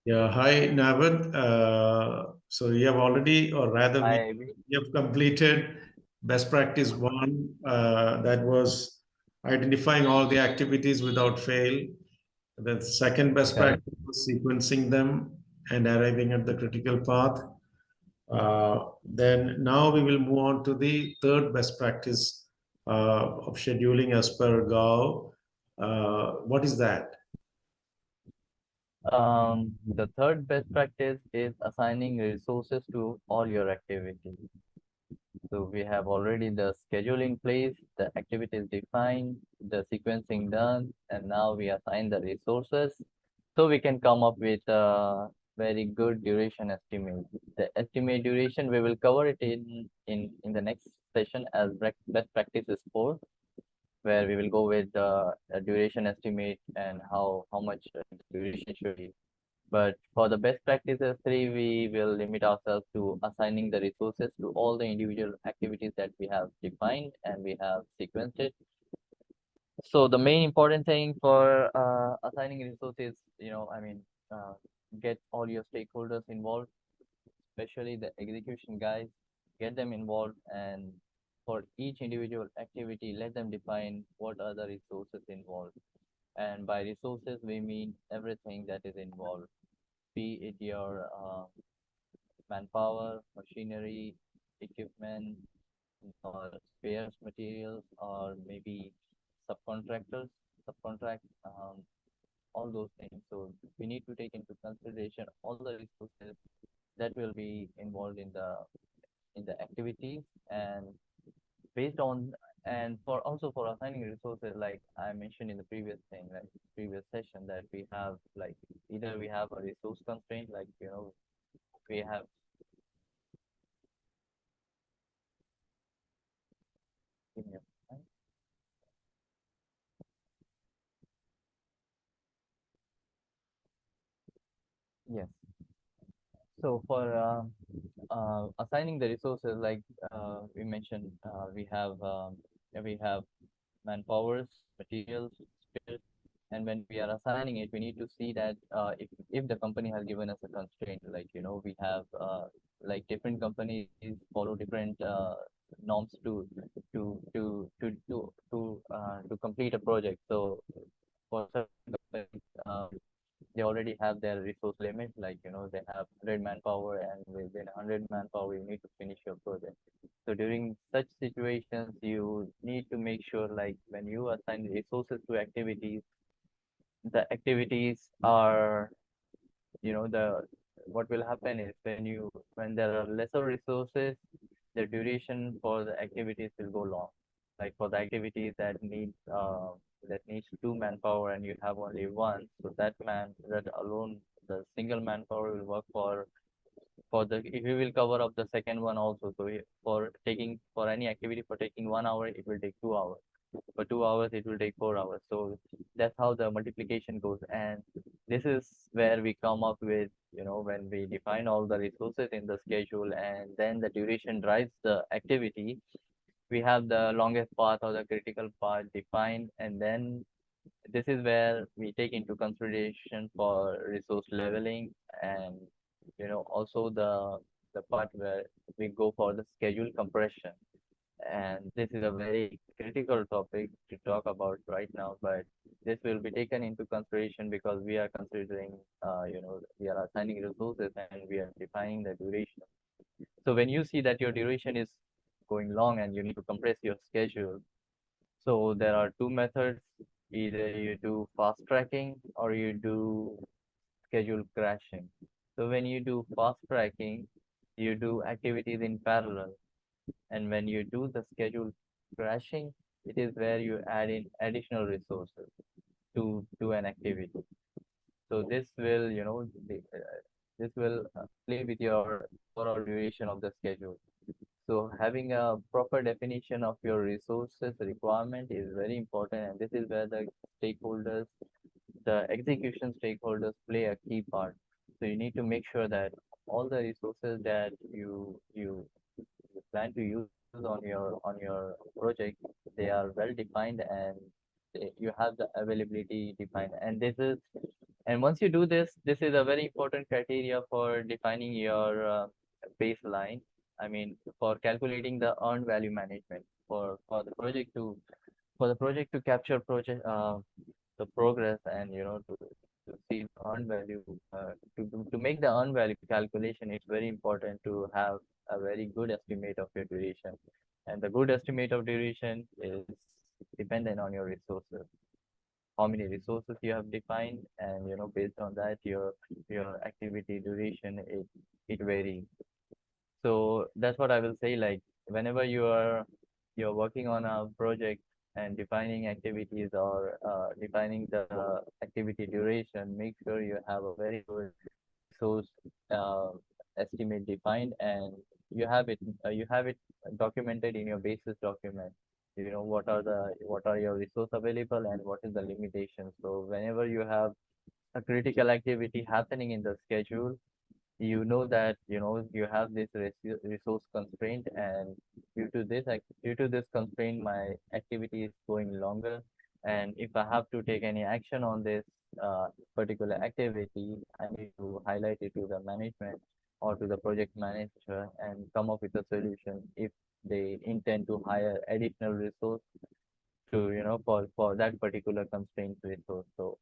Yeah, hi, Navad. So you have already, or rather, I we have completed best practice one. That was identifying all the activities without fail. The second best correct. practice was sequencing them and arriving at the critical path. Then now we will move on to the third best practice of scheduling as per GAO. What is that? The third best practice is assigning resources to all your activities. So we have already the schedule in place, the activities defined, the sequencing done, and now we assign the resources. So we can come up with a very good duration estimate. The estimate duration, we will cover it in the next session as best practices 4, where we will go with a duration estimate and how much duration should be. But for the best practices 3, we will limit ourselves to assigning the resources to all the individual activities that we have defined and we have sequenced it. So the main important thing for assigning resources, uh, get all your stakeholders involved, especially the execution guys, get them involved, and for each individual activity, let them define what are the resources involved. And by resources, we mean everything that is involved, be it your manpower, machinery, equipment, or spares materials, or maybe subcontractors, subcontract, all those things. So we need to take into consideration all the resources that will be involved in the activities, and based on, and for also for assigning resources, like I mentioned in the previous thing, like previous session, that we have like either we have a resource constraint, like we have. Give me a moment. Yes. So for assigning the resources, like we mentioned, we have manpowers, materials, spares, and when we are assigning it, we need to see that if the company has given us a constraint, like we have like different companies follow different norms to complete a project. So for certain companies, they already have their resource limit, like they have 100 manpower, and within 100 manpower you need to finish your project. So during such situations, you need to make sure, like when you assign resources to activities, the activities are, the what will happen is when there are lesser resources, the duration for the activities will go long. Like for the activities that needs two manpower and you have only one, so that alone, the single manpower will work for the, if you will cover up the second one also. So for any activity, for taking 1 hour, it will take 2 hours. For 2 hours, it will take 4 hours. So that's how the multiplication goes. And this is where we come up with, when we define all the resources in the schedule and then the duration drives the activity, we have the longest path or the critical path defined. And then this is where we take into consideration for resource leveling, and also the part where we go for the schedule compression. And this is a very critical topic to talk about right now, but this will be taken into consideration because we are considering, we are assigning resources and we are defining the duration. So when you see that your duration is going long and you need to compress your schedule, so there are two methods. Either you do fast tracking or you do schedule crashing. So when you do fast tracking, you do activities in parallel. And when you do the schedule crashing, it is where you add in additional resources to an activity. So this will, this will play with your overall duration of the schedule. So having a proper definition of your resources requirement is very important, and this is where the stakeholders, the execution stakeholders play a key part. So you need to make sure that all the resources that you plan to use on your project, they are well defined, and you have the availability defined. And this is And once you do this, this is a very important criteria for defining your baseline. I mean, for calculating the earned value management for the project to capture project the progress, and to see the earned value to make the earned value calculation. It's very important to have a very good estimate of your duration, and the good estimate of duration is dependent on your resources, how many resources you have defined, and based on that your activity duration, it varies. So that's what I will say, like whenever you're working on a project and defining activities, or defining the activity duration, make sure you have a very good resource uh, estimate defined, and you have it documented in your basis document. What are your resource available, and what is the limitation. So whenever you have a critical activity happening in the schedule, that you have this resource constraint, and due to this constraint, my activity is going longer, and if I have to take any action on this uh, particular activity, I need to highlight it to the management or to the project manager and come up with a solution if they intend to hire additional resource to for that particular constraint resource. So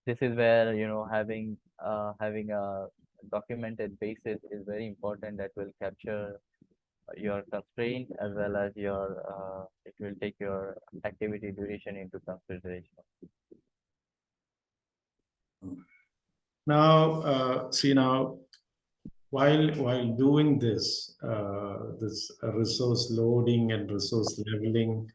this is where having a documented basis is very important, that will capture your constraint, as well as it will take your activity duration into consideration. Now, see now, while doing this, this resource loading and resource leveling,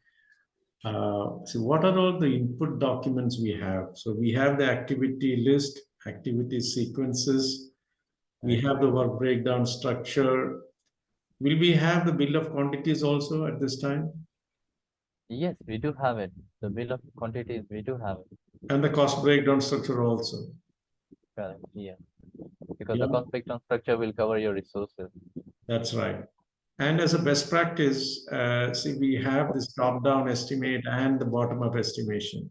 see what are all the input documents we have. So we have the activity list, activity sequences, we Right. have the work breakdown structure. Will we have the bill of quantities also at this time? Yes, we do have it. The bill of quantities, we do have it. And the cost breakdown structure also. Correct. Yeah, because the Yeah, cost breakdown structure will cover your resources. that's right. And as a best practice, see, we have this top-down estimate and the bottom-up estimation.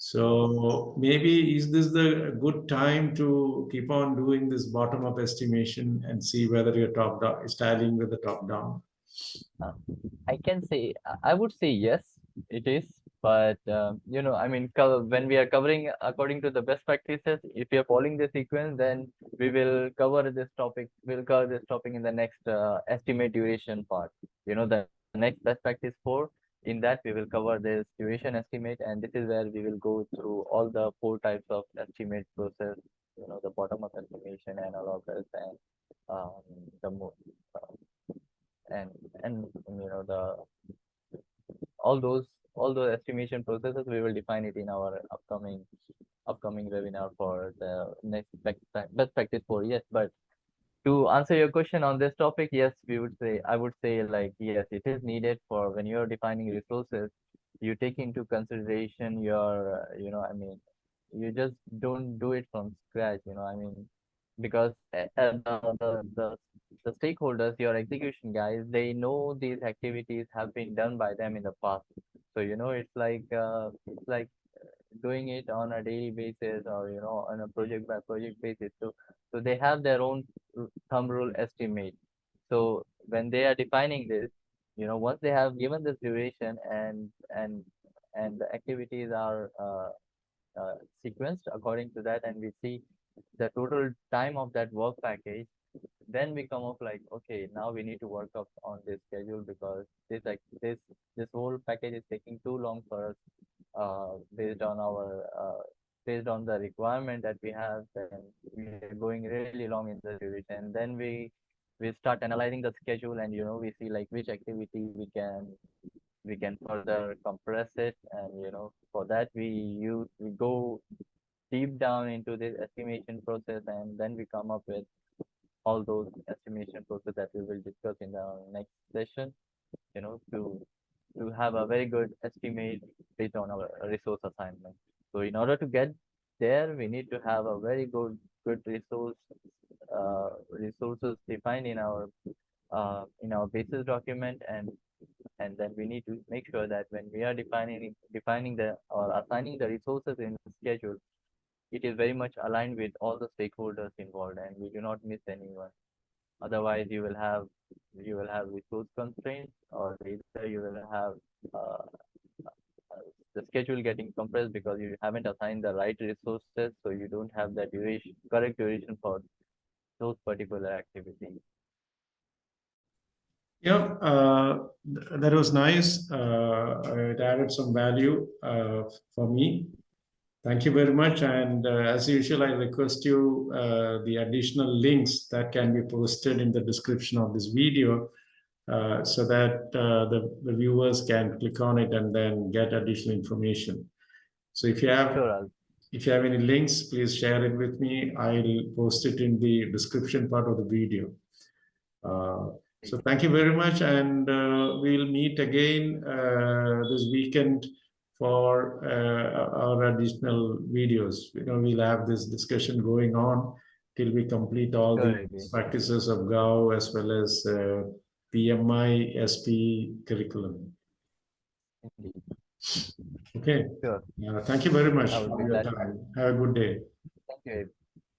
So maybe is this the good time to keep on doing this bottom-up estimation and see whether your top-down is tallying with the top-down? Uh, I would say yes, it is. But I mean, when we are covering according to the best practices, if we are following the sequence, then we will cover this topic. We'll cover this topic in the next estimate duration part. The next best practice 4. In that, we will cover this duration estimate, and this is where we will go through all the 4 types of estimate process. The bottom up estimation, and allocate, and um, the mo- uh, and the all those estimation processes, we will define it in our upcoming webinar for the next best practice 4. Yes, but to answer your question on this topic, yes, I would say, like, yes, it is needed. For when you're defining resources, you take into consideration I mean, you just don't do it from scratch, I mean, because the stakeholders, your execution guys, they know these activities have been done by them in the past. So it's like doing it on a daily basis, or on a project by project basis. So they have their own thumb rule estimate. So when they are defining this, once they have given this duration, and the activities are sequenced according to that, and we see the total time of that work package, then we come up like, okay, now we need to work up on this schedule, because this whole package is taking too long for us, based on the requirement that we have. Then we are going really long in the duration, and then we start analyzing the schedule, and we see like which activity we can further compress it. And for that, we go deep down into this estimation process, and then we come up with all those estimation process that we will discuss in the next session, to have a very good estimate based on our resource assignment. So in order to get there, we need to have a very good resources defined in our basis document, and then we need to make sure that when we are defining the or assigning the resources in the schedule, it is very much aligned with all the stakeholders involved, and we do not miss anyone. Otherwise, you will have resource constraints, or either you will have uh, the schedule getting compressed because you haven't assigned the right resources, so you don't have the duration, correct duration for those particular activities. Yeah, that was nice. It added some value for me. Thank you very much. And as usual, I request you the additional links that can be posted in the description of this video so that the viewers can click on it and then get additional information. So Sure, if you have any links, please share it with me. I'll post it in the description part of the video. So thank you very much, and we'll meet again this weekend for our additional videos. We'll have this discussion going on till we complete all the sure, Abhi. practices of GAU as well as PMI SP curriculum. Indeed. Okay. Sure. Thank you very much I will for be your glad. time. Have a good day. Thank you, Abhi.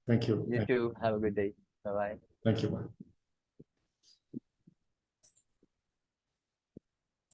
Thank you. You too. Have a good day. Bye bye. Thank you. Bye.